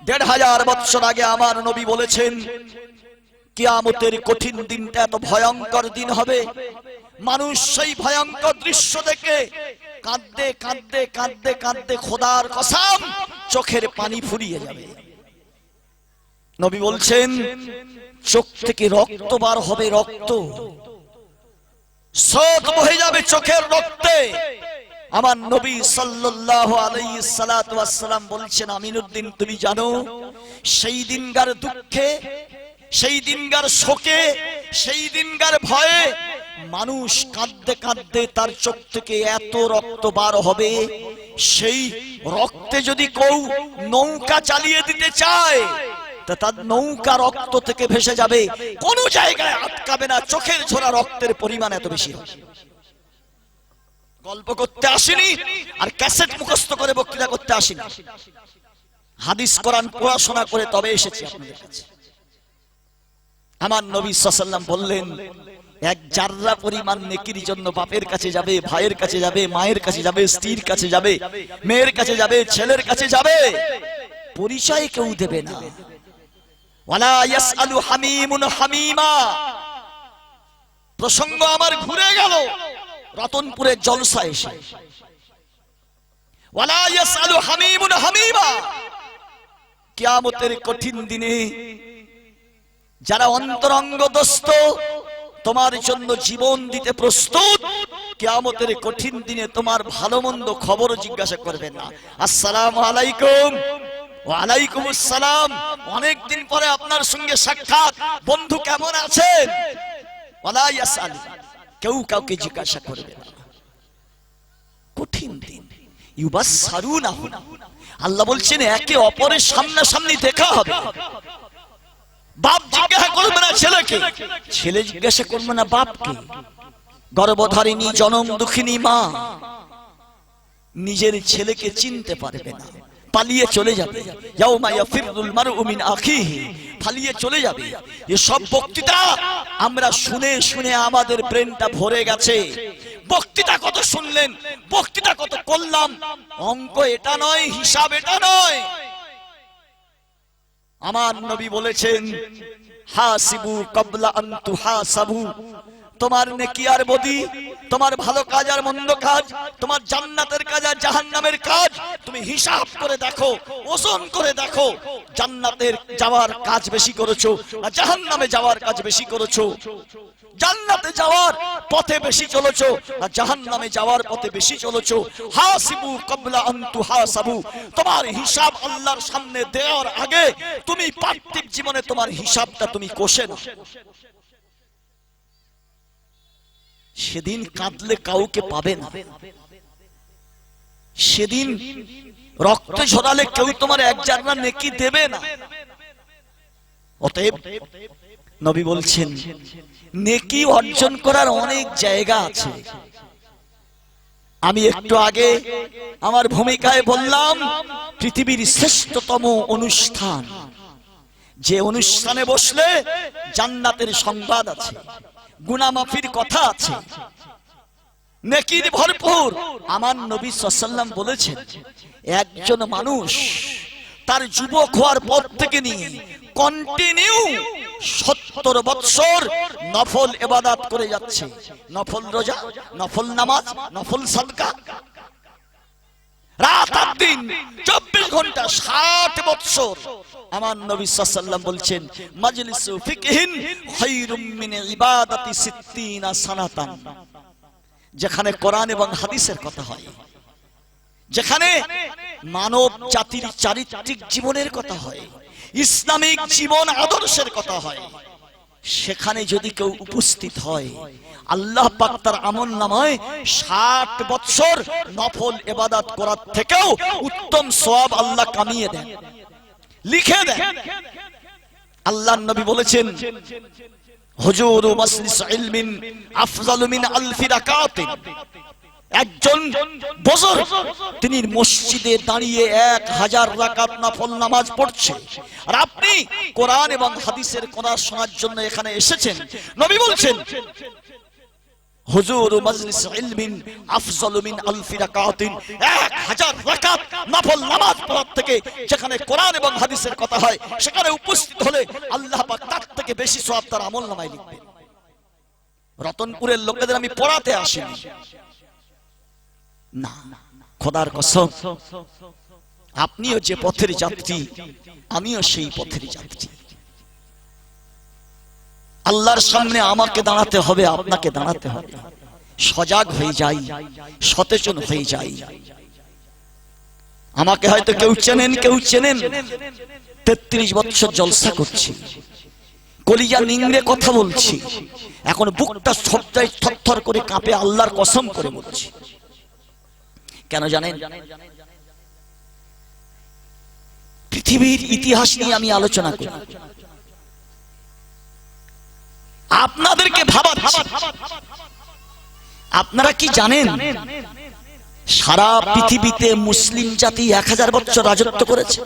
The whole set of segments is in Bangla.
1500 বছর আগে আমার নবী বলেছেন কিয়ামতের কঠিন দিনটা এত ভয়ঙ্কর দিন হবে, মানুষ সেই ভয়ঙ্কর দৃশ্য দেখে কাঁদতে কাঁদতে কাঁদতে কাঁদতে খোদার কসম চোখের পানি ফুরিয়ে যাবে। নবী বলছেন চোখ থেকে রক্ত বার হবে, রক্ত স্রোত বহে যাবে চোখের রক্তে। আমার নবী সাল্লাল্লাহু আলাইহি সাল্লাতু ওয়াস সালাম বলছেন আমিনুদ্দিন তুমি জানো সেই দিনকার দুঃখে, সেই দিনকার শোকে, সেই দিনকার ভয়ে মানুষ কাঁদতে কাঁদতে তার চোখ থেকে এত রক্ত বার হবে, সেই রক্তে যদি কেউ নৌকা চালিয়ে দিতে চায় তা তার নৌকা রক্ত থেকে ভেসে যাবে, কোন জায়গায় আটকাবে না, চোখের ঝরা রক্তের পরিমাণ এত বেশি হবে। গল্প করতে আসেনি আর ক্যাসেট মুখস্থ করে বক্তৃতা করতে আসেনি, হাদিস কোরআন পড়াশোনা করে তবে এসেছি আপনাদের কাছে। আমার নবী সাল্লাল্লাহু আলাইহি ওয়াসাল্লাম বললেন এক জাররা পরিমাণ নেকির জন্য বাপের কাছে যাবে, ভাইয়ের কাছে যাবে, মায়ের কাছে যাবে, স্ত্রীর কাছে যাবে, মেয়ের কাছে যাবে, ছেলের কাছে যাবে, পরিচয় কেউ দেবে না। ওয়ালা ইয়াসআলু হামিমুন হামিমা। প্রসঙ্গ আমার ঘুরে গেল রতনপুরের জলসা এসে। ওয়ালা ইয়াসআলু হামিমুন হামিমা। কিয়ামতের কঠিন দিনে যারা অন্তরঙ্গ দোস্ত তোমার জন্য জীবন দিতে প্রস্তুত, কিয়ামতের কঠিন দিনে তোমার ভালো মন্দ খবর জিজ্ঞাসা করবে না। আসসালামু আলাইকুম। ওয়ালাইকুম আসসালাম, অনেকদিন পরে আপনার সঙ্গে সাক্ষাৎ, বন্ধু কেমন আছেন? ওয়ালা ইয়াসআল, কেউ কাউকে জিজ্ঞাসা করবে না। কঠিন দিন। ইউবাসসারুনাহু, আল্লাহ বলছেন একে অপরের সামনাসামনি দেখা হবে। বাপ জিজ্ঞাসা করবে না ছেলেকে, ছেলে জিজ্ঞাসা করবে না বাপকে। গর্ভধারিণী জনম দুঃখিনী মা নিজের ছেলেকে চিনতে পারবে না, পালিয়ে চলে যাবে। ইয়াউমা ইয়াফিরুল মারউ মিন আখিহি, পালিয়ে চলে যাবে। এসব বক্তৃতা আমরা শুনে শুনে আমাদের ব্রেনটা ভরে গেছে। বক্তৃতা কত শুনলেন, বক্তৃতা কত করলাম, অঙ্ক এটা নয়, হিসাব এটা নয়। আমার নবী বলেছেন হাসিবু ক্বাবলা আন তুহাসাবু। তোমার নেকি আর বদি, তোমার ভালো কাজ আর মন্দ কাজ, তোমার জান্নাতের কাজ আর জাহান্নামের কাজ তুমি হিসাব করে দেখো, ওজন করে দেখো। জান্নাতের যাওয়ার কাজ বেশি করেছো না জাহান্নামে যাওয়ার কাজ বেশি করেছো? জান্নাতে যাওয়ার পথে বেশি চলেছো না জাহান্নামে যাওয়ার পথে বেশি চলেছো? হাসিবু ক্বাবলা আন তুহাসাবু। তোমার হিসাব আল্লাহর সামনে দেওয়ার আগে তুমি পার্থিব জীবনে তোমার হিসাবটা তুমি কষে নাও। সেদিন কাঁদলে কাউকে পাবে না, সেদিন রক্ত ঝরালে কেউ তোমার এক জাররা নেকি দেবে না। অতএব নবী বলছেন নেকি অর্জন করার অনেক জায়গা আছে। আমি একটু আগে আমার ভূমিকায় বললাম পৃথিবীর শ্রেষ্ঠতম অনুষ্ঠান, যে অনুষ্ঠানে বসলে জান্নাতের সংবাদ আছে, গুনাহ মাফির কথা আছে, নেকির ভরপুর। আমার নবী সাল্লাল্লাহু আলাইহি ওয়াসাল্লাম বলেছেন একজন মানুষ তার যুবক হওয়ার পর থেকে নিয়ে কন্টিনিউ 70 বছর নফল ইবাদত করে যাচ্ছে, নফল রোজা, নফল নামাজ, নফল সাদকা, রাত আর দিন 24 ঘন্টা 60 বছর। আমার নবী সাল্লাল্লাহু আলাইহি ওয়াসাল্লাম বলছেন মাজলিসু ফিকহিন খায়রুম মিন ইবাদাতি 60 সানাতান। যেখানে কোরআন এবং হাদিসের কথা হয়, যেখানে মানব জাতির চারিত্রিক জীবনের কথা হয়, ইসলামিক জীবন আদর্শের কথা হয়, সেখানে যদি কেউ উপস্থিত হয় আল্লাহ পাক তার আমলনামায় 60 বছর নফল ইবাদত করার থেকেও উত্তম সওয়াব আল্লাহ কামিয়ে দেন, লিখে দেন। আল্লাহর নবী বলেছেন হুজুরু মাজলিস ইলমিন আফজালু মিন আলফি রাকাতিন। একজন বুজুর্গ তিনি মসজিদে দাঁড়িয়ে 1000 রাকাত নফল নামাজ পড়ছে, আর আপনি কোরআন এবং হাদিসের কথা শোনার জন্য এখানে এসেছেন। নবী বলছেন হুজুর মাজলিস ইলমিন আফজালু মিন আলফি রাকাতিন, 1000 রাকাত নফল নামাজ পড়ার থেকে যেখানে কোরআন এবং হাদিসের কথা হয় সেখানে উপস্থিত হলে আল্লাহ পাক তার থেকে বেশি সওয়াব তার আমলনামায় লিখবেন। রতনপুরের লোকেদের আমি পড়াতে আসিনি, না, খোদার কসম আপনিও যে পথের যাত্রী আমিও সেই পথের যাত্রী। আল্লাহর সামনে আমাকে দাঁড়াতে হবে, আপনাকে দাঁড়াতে হবে। সজাগ হয়ে যাই, সচেতন হয়ে যাই। আমাকে হয়তো কেউ চেনেন কেউ চেনেন, 33 বছর জলসা করছি, কলিজা নিংড়ে কথা বলছি, এখন বুকটা সবটাই থরথর করে কাঁপে, আল্লাহর কসম করে বলছি। কেন জানেন? পৃথিবীর ইতিহাস নিয়ে আমি আলোচনা করি, আপনাদেরকে ভাবাচ্ছি। আপনারা কি জানেন সারা পৃথিবীতে মুসলিম জাতি 1000 বছর রাজত্ব করেছে?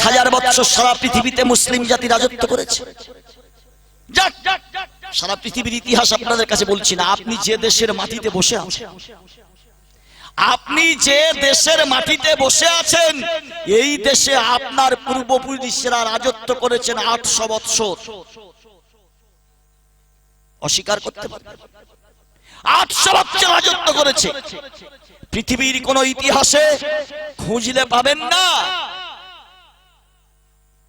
1000 বছর সারা পৃথিবীতে মুসলিম জাতি রাজত্ব করেছে। সারা পৃথিবীর ইতিহাস আপনাদের কাছে বলছি না। আপনি যে দেশের মাটিতে বসে আছেন, আপনি যে দেশের মাটিতে বসে আছেন, এই দেশে আপনার পূর্বপুরুষেরা রাজত্ব করেছেন 800 বছর। অস্বীকার করতে পারবেন? 800 বছর রাজত্ব করেছে। পৃথিবীর কোন ইতিহাসে খুঁজলে পাবেন না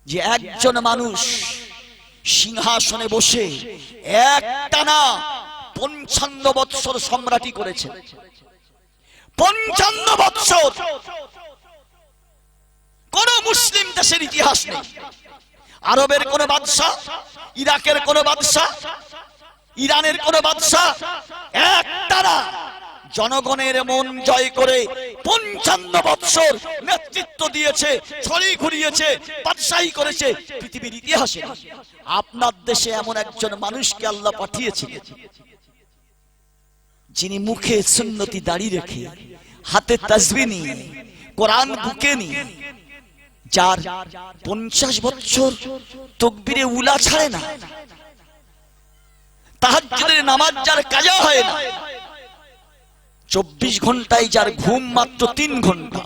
যে একজন মানুষ সিংহাসনে বসে একটানা 55 বছর সম্রাটি করেছে। 55 বছর কোন মুসলিম দেশের ইতিহাস নেই। আরবের কোন বাদশা, ইরাকের কোন বাদশা, ইরানের কোন বাদশা একটানা জনগণের মন জয় করে 55 বছর নেতৃত্ব দিয়েছে, ছড়ি ঘুরিয়েছে, বাদশাহী করেছে পৃথিবীর ইতিহাসে। আপনার দেশে এমন একজন মানুষকে আল্লাহ পাঠিয়েছিলেন যিনি মুখে সুন্নতি দাড়ি রেখে, হাতে তাসবিহ নিয়ে, কোরআন বুকে নিয়ে, যার 50 বছর তাকবীরে উলা ছাড়ে না, তাহাজ্জুদের নামাজ যার কাজা হয় না, 24 ঘন্টায় যার ঘুম মাত্র 3 ঘন্টা।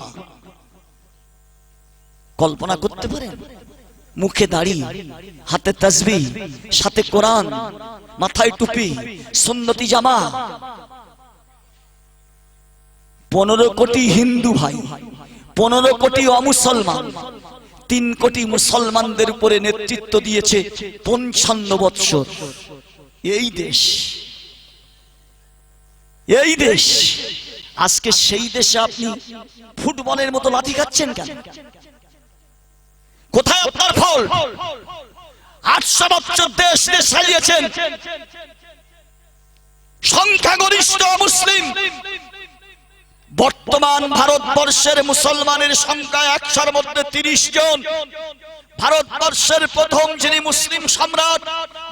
কল্পনা করতে পারেন? মুখে দাড়ি, হাতে তাসবিহ, সাথে কোরআন, মাথায় টুপি, সুন্নতি জামা। 15 কোটি হিন্দু ভাই, 15 কোটি অমুসলমান, 3 কোটি মুসলমানদের উপরে নেতৃত্ব দিয়েছে 55 বছর। এই দেশ, এই দেশ, আজকে সেই দেশে আপনি ফুটবলের মতো লাথি খাচ্ছেন কেন? কোথায় আপনার ফল? 800 বছর দেশ দেশ চালিয়েছেন, সংখ্যাগরিষ্ঠ মুসলিম। বর্তমান ভারতবর্ষের মুসলমানের সংখ্যা 100-র মধ্যে 30 জন। ভারতবর্ষের প্রথম যিনি মুসলিম সম্রাট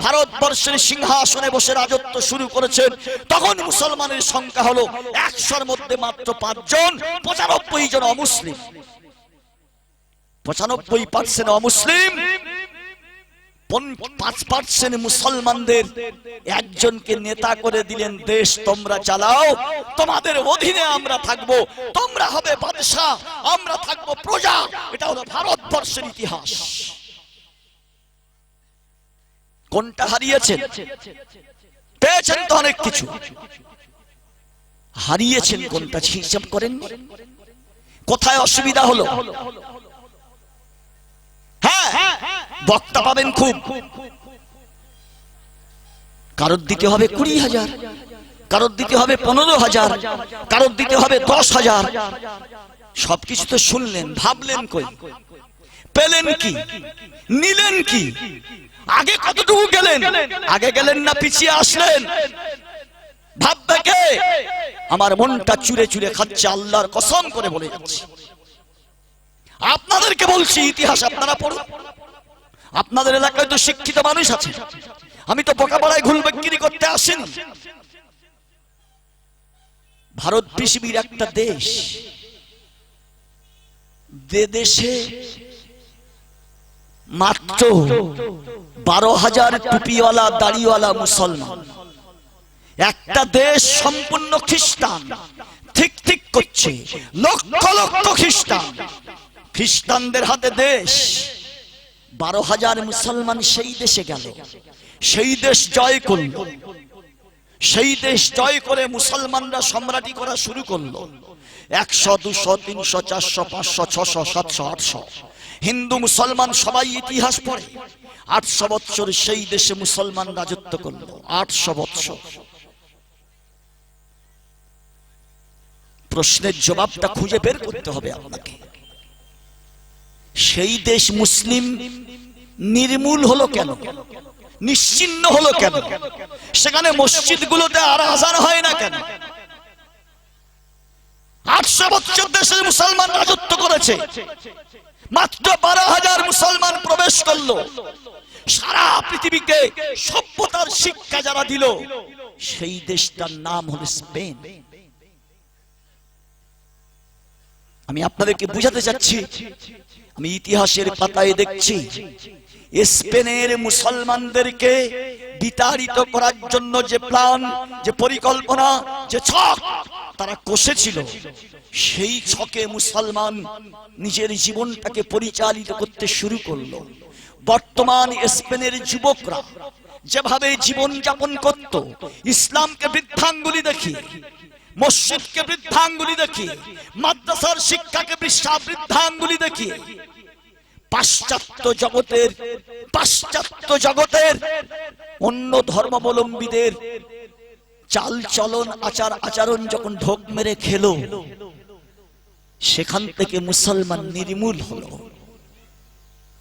ভারতবর্ষের সিংহাসনে বসে রাজত্ব শুরু করেছেন, তখন মুসলমানের সংখ্যা হলো 100-র মধ্যে মাত্র 5 জন, 95 জন অমুসলিম। 95% অমুসলিম, 5% মুসলমানদের একজনকে নেতা করে দিলেন। দেশ তোমরা চালাও, তোমাদের অধীনে আমরা থাকবো, তোমরা হবে বাদশা, আমরা থাকবো প্রজা। এটা হলো ভারতবর্ষের ইতিহাস। কোনটা হারিয়েছেন? পেয়েছেন তো অনেক কিছু, হারিয়েছেন কোনটা হিসাব করেন? কোথায় অসুবিধা হলো? হ্যাঁ, বক্তা পাবেন খুব, কারোর দিতে হবে 20,000, কারোর দিতে হবে 15,000, কারোর দিতে হবে 10,000। সবকিছু তো শুনলেন, ভাবলেন কই? পেলেন কি? নিলেন কি? আগে কতটুকু গেলেন? আগে গেলেন না পিছিয়ে আসলেন? ভাববে কে? আমার মনটা চুরে চুরে খাচ্ছে, আল্লাহর কসম করে বলে যাচ্ছি। আপনাদেরকে বলছি, ইতিহাস আপনারা পড়ুন। আপনাদের এলাকায় তো শিক্ষিত মানুষ আছে, আমি তো বোকাপাড়ায় ঘুল বিক্রি করতে আসিনি। ভারত পৃথিবীর একটা দেশ, দেশে মাত্র 12,000 টুপিওয়ালা দাড়িওয়ালা মুসলমান। একটা দেশ সম্পূর্ণ খ্রিস্টান, ঠিক ঠিক করছে, লক্ষ লক্ষ খ্রিস্টান, খ্রিস্টানদের হাতে দেশ। 12,000 মুসলমান সেই দেশে গেল, সেই দেশ জয় করল। সেই দেশ জয় করে মুসলমানরা সম্রাটি করা শুরু করলো। 100, 200, 300, 400, 500, 600, 700, 800 হিন্দু মুসলমান সবাই ইতিহাস পড়ে। 800 বছর সেই দেশে মুসলমান রাজত্ব করলো। 800 বছর। প্রশ্নের জবাবটা খুঁজে বের করতে হবে আপনাকে। সেই দেশ মুসলিম নির্মূল হলো কেন, নিশ্চিহ্ন হলো কেন? সেখানে মসজিদগুলোতে আর আযান হয় না কেন? 800 বছর দেশের মুসলমান রাজত্ব করেছে, মাত্র 12,000 মুসলমান প্রবেশ করলো। সারা পৃথিবীকে সভ্যতার শিক্ষা যারা দিল, সেই দেশটার নাম হলো স্পেন। আমি আপনাদেরকে বুঝাতে চাচ্ছি, আমি ইতিহাসের পাতায় দেখছি স্পেনের মুসলমানদেরকে বিতাড়িত করার জন্য যে প্ল্যান, যে পরিকল্পনা, যে ছক তারা কষেছিল, সেই ছকে মুসলমান নিজের জীবনটাকে পরিচালিত করতে শুরু করলো। বর্তমান স্পেনের যুবকরা যেভাবে জীবন যাপন করত, ইসলামকে বৃদ্ধাঙ্গুলি দেখিয়ে, মসজিদকে বৃদ্ধাঙ্গুলি দেখিয়ে, মাদ্রাসার শিক্ষাকে বৃদ্ধাঙ্গুলি দেখিয়ে, পাশ্চাত্য জগতের অন্য ধর্মাবলম্বীদের চাল চলন, আচার আচরণ যখন ঢোক মেরে খেলো, সেখান থেকে মুসলমান নির্মূল হলো।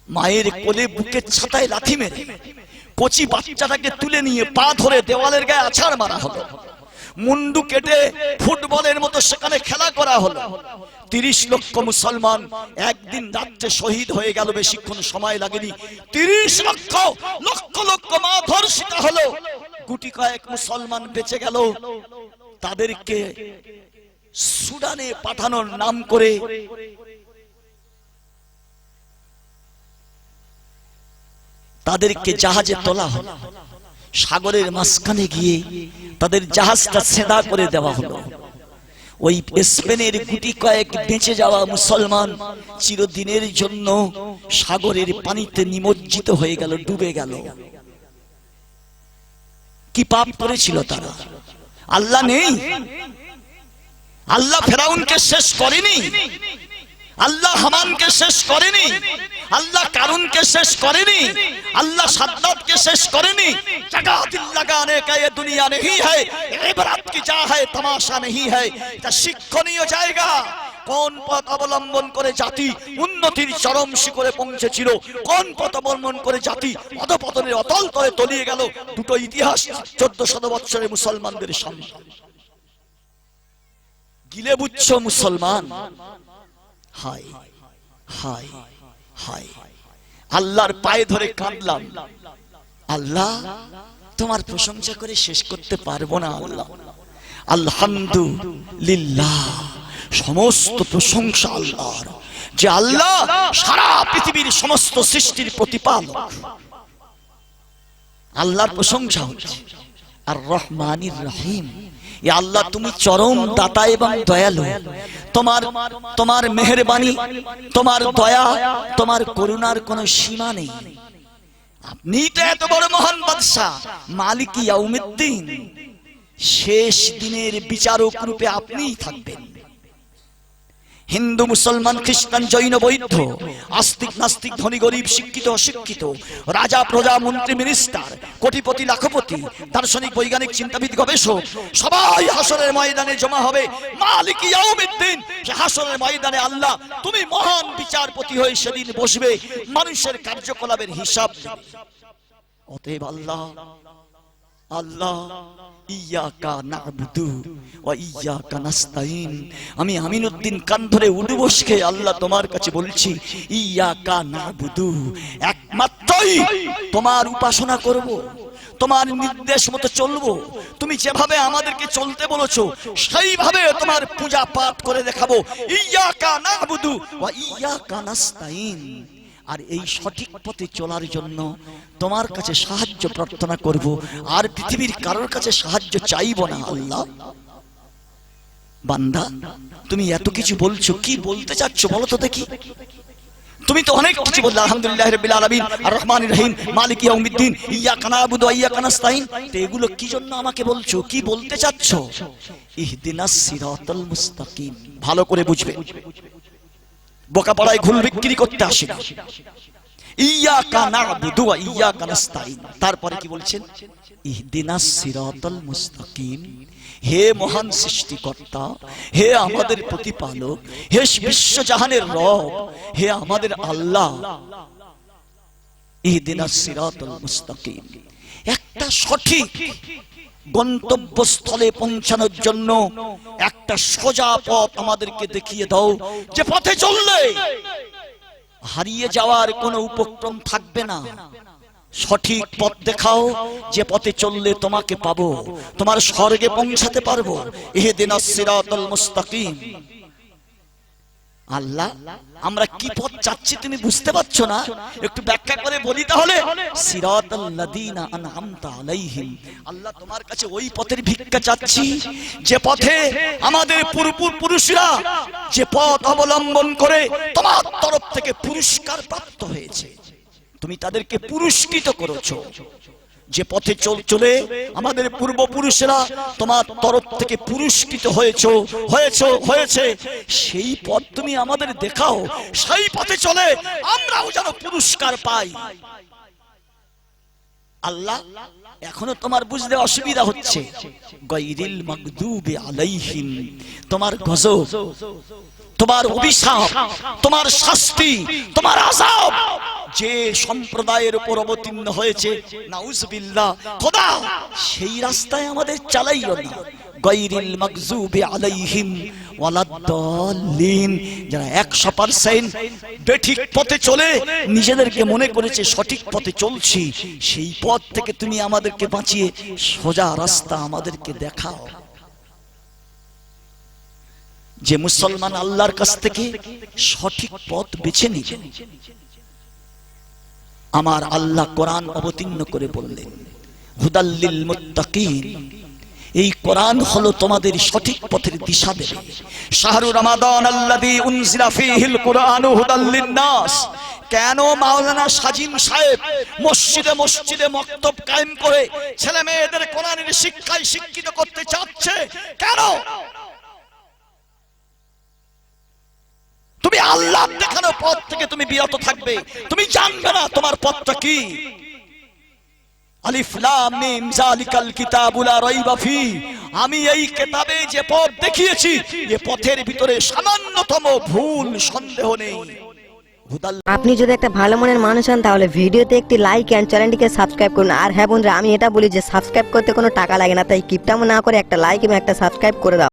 মায়ের কোলে বুকের ছাতায় লাথি মেরে কচি বাচ্চাটাকে তুলে নিয়ে পা ধরে দেওয়ালের গায়ে আছাড় মারা হলো। মুন্ডু কেটে ফুটবলের মতো সেখানে খেলা করা হলো। 30 লক্ষ মুসলমান একদিন রাত্রে শহীদ হয়ে গেল, বেশিক্ষণ সময় লাগেনি। 30 লক্ষ, লক্ষ লক্ষ মা ধর্ষিতা হলো। গুটি কয়েক মুসলমান বেঁচে গেল। তাদেরকে সুদানে পাঠানোর নাম করে তাদেরকে জাহাজে তোলা হলো। সাগরের মাঝখানে গিয়ে তাদের জাহাজটা ছেদা করে দেওয়া হলো। ওই স্পেনের গুটি কয়েক বেঁচে যাওয়া মুসলমান চিরদিনের জন্য সাগরের পানিতে নিমজ্জিত হয়ে গেল, ডুবে গেল। কি পাপ করেছিল তারা? আল্লাহ নেই? আল্লাহ ফেরাউনকে শেষ করেনি? আল্লাহ হামানকে শেষ করেনি? আল্লাহ কারুনকে শেষ করেনি? আল্লাহ সাদ্দাতকে শেষ করেনি? জগহ দিল লাগানে কা ये दुनिया नहीं है, इबरत की जा है, तमाशा नहीं है। এটা শিক্ষণীয় জায়গা। কোন পথ অবলম্বন করে জাতি উন্নতির চরম শিখরে পৌঁছেছিল, কোন পথ অবলম্বন করে জাতি অধপতনের অতল তলে তলিয়ে গেল, দুটো ইতিহাস 1400 বছরের মুসলমানদের সামনে। গিলে বুঝছ মুসলমান? হায় হায় হায়, আল্লাহর পায়ে ধরে কাঁদলাম। আল্লাহ, তোমার প্রশংসা করে শেষ করতে পারবো না। আল্লাহ, আলহামদুলিল্লাহ, সমস্ত প্রশংসা আল্লাহর, যে আল্লাহ সারা পৃথিবীর সমস্ত সৃষ্টির প্রতিপালক। আল্লাহর প্রশংসা হচ্ছে। আর রহমানির রহিম, এ আল্লাহ তুমি চরম দাতা এবং দয়ালু। তোমার মেহেরবানি, তোমার দয়া, তোমার করুণার কোনো সীমা নেই। আপনি তো এত বড় মহান বাদশা, মালিক ইয়াউমিদ্দিন, শেষ দিনের বিচারক রূপে আপনিই থাকবেন। হিন্দু, মুসলমান, খ্রিস্টান, জৈন, বৌদ্ধ, আস্তিক, নাস্তিক, ধনী, গরিব, শিক্ষিত, অশিক্ষিত, রাজা, প্রজা, মন্ত্রী, মিনিস্টার, কোটিপতি, লাখপতি, দার্শনিক, বৈজ্ঞানিক, চিন্তাবিদ, গবেষক, সবাই হাসরের ময়দানে জমা হবে। মালিক ইয়াউমিদ্দিন, সে হাসরের ময়দানে আল্লাহ তুমি মহান বিচারপতি হয়ে সেদিন বসবে, মানুষের কার্যকলাপের হিসাব দেবে। অতএব আল্লাহ, আল্লাহ, ইয়াকা না'বুদু ওয়া ইয়াকা নাস্তাইন, আমি আমিনউদ্দিন কান ধরে উঠবস খেয়ে আল্লাহ তোমার কাছে বলছি, ইয়াকা না'বুদু, একমাত্রই তোমার উপাসনা করব, তোমার নির্দেশ মতো চলবো। তুমি যেভাবে আমাদেরকে চলতে বলেছো সেইভাবে তোমার পূজা পাঠ করে দেখাবো। ইয়াকা না'বুদু ওয়া ইয়াকা নাস্তাইন, আর এই সঠিক পথে চলার জন্য তোমার কাছে সাহায্য প্রার্থনা করব, আর পৃথিবীর কারোর কাছে সাহায্য চাইব না। আল্লাহ, বান্দা তুমি এত কিছু বলছো, কি বলতে চাচ্ছ বলো তো দেখি? তুমি তো অনেক কিছু বললে, আলহামদুলিল্লাহ রাব্বিল আলামিন, আর রহমানির রহিম, মালিক ইয়াউমিদ্দিন, ইয়্যাকা না'বুদু ওয়া ইয়্যাকা নাস্তাইন। তো এগুলো কি জন্য আমাকে বলছো, কি বলতে চাচ্ছ? ইহদিনাস সিরাতাল মুস্তাকিম। ভালো করে বুঝবে, বোকাপাড়ায় ঘুল বিক্রি করতে আসে না। ইয়্যাকা না'বুদু ওয়া ইয়্যাকা নাস্তাইন, তারপরে কি বলছেন? ইহদিনাস সিরাতাল মুস্তাকিম। হে মহান সৃষ্টিকর্তা, হে আমাদের প্রতিপালক, হে বিশ্বজাহানের রব, হে আমাদের আল্লাহ, ইহদিনাস সিরাতাল মুস্তাকিম। একটা সঠিক গন্তব্যস্থলে পৌঁছানোর জন্য একটা সোজা পথ আমাদেরকে দেখিয়ে দাও, যে পথে চললে হারিয়ে যাওয়ার কোনো উপক্রম থাকবে না। সঠিক পথ দেখাও, যে পথে চললে তোমাকে পাবো, তোমার স্বর্গে পৌঁছাতে পারবো। ইহদিনাস সিরাতাল মুস্তাকিম। আল্লাহ, আমরা কি পথ চাচ্ছি তুমি বুঝতে পারছো না? একটু ব্যাখ্যা করে বলি তাহলে। সিরাতাল লাযিনা আনআমতা আলাইহিম। আল্লাহ, তোমার কাছে ওই পথের ভিক্ষা চাচ্ছি যে পথে আমাদের পূর্বপুরুষরা যে পথ অবলম্বন করে তোমার তরফ থেকে পুরস্কার প্রাপ্ত হয়েছে, তুমি তাদেরকে পুরস্কৃত করেছো। যে পথে চলে আমাদের পূর্বপুরুষরা তোমার তরফ থেকে পুরস্কৃত হয়েছে, সেই পথ তুমি আমাদের দেখাও, সেই পথে চলে আমরাও যেন পুরস্কার পাই। আল্লাহ, এখনো তোমার বুঝতে অসুবিধা হচ্ছে। গায়রিল মাগদুবি আলাইহিম, তোমার গজব, তোমার অভিশাপ, তোমার শাস্তি, তোমার আযাব যে সম্প্রদায়ের উপর অবতীর্ণ হয়েছে, নাউজুবিল্লাহ, খোদা সেই রাস্তায় আমাদের চালাইও না। গায়রিল মাগজুবি আলাইহিম ওয়ালাদ-দাল্লিন, যারা 100% বেঠিক পথে চলে নিজেদেরকে মনে করেছে সঠিক পথে চলছি, সেই পথ থেকে তুমি আমাদেরকে বাঁচিয়ে সোজা রাস্তা আমাদেরকে দেখাও। যে মুসলমান আল্লাহর কাছ থেকে সঠিক পথ বেছে নিবে, আমার আল্লাহ কোরআন অবতীর্ণ করে বললেন, হুদাল্লিল মুত্তাকিন। এই কোরআন হলো তোমাদের সঠিক পথের দিশা দেবে। শাহরু রমাদান আল্লাযী উনজিলা ফীহিল কুরআনু হুদাল্লিন নাস। কেন মাওলানা সাজিম সাহেব মসজিদে মসজিদে মক্তব কায়েম করে ছেলে মেয়েদের কোরআনের শিক্ষায় শিক্ষিত করতে চাচ্ছে? কেন? তুমি আল্লাহ দেখানো পথ থেকে তুমি বিরত থাকবে, তুমি জানবে না তোমার পথটা কি। আলিফ লাম মিম যালিকাল কিতাবু লা রাইবা ফি। আমি এই কিতাবে যে পথ দেখিয়েছি, এই পথের ভিতরে সামান্যতম ভুল সন্দেহ নেই। আপনি যদি একটা ভালো মনের মানুষ হন তাহলে ভিডিওতে একটি লাইক এন্ড চ্যানেলটিকে সাবস্ক্রাইব করুন। আর হ্যাঁ বন্ধুরা, আমি এটা বলি যে সাবস্ক্রাইব করতে কোনো টাকা লাগে না, তাই কিপটামো না করে একটা লাইক এবং একটা সাবস্ক্রাইব করে দাও।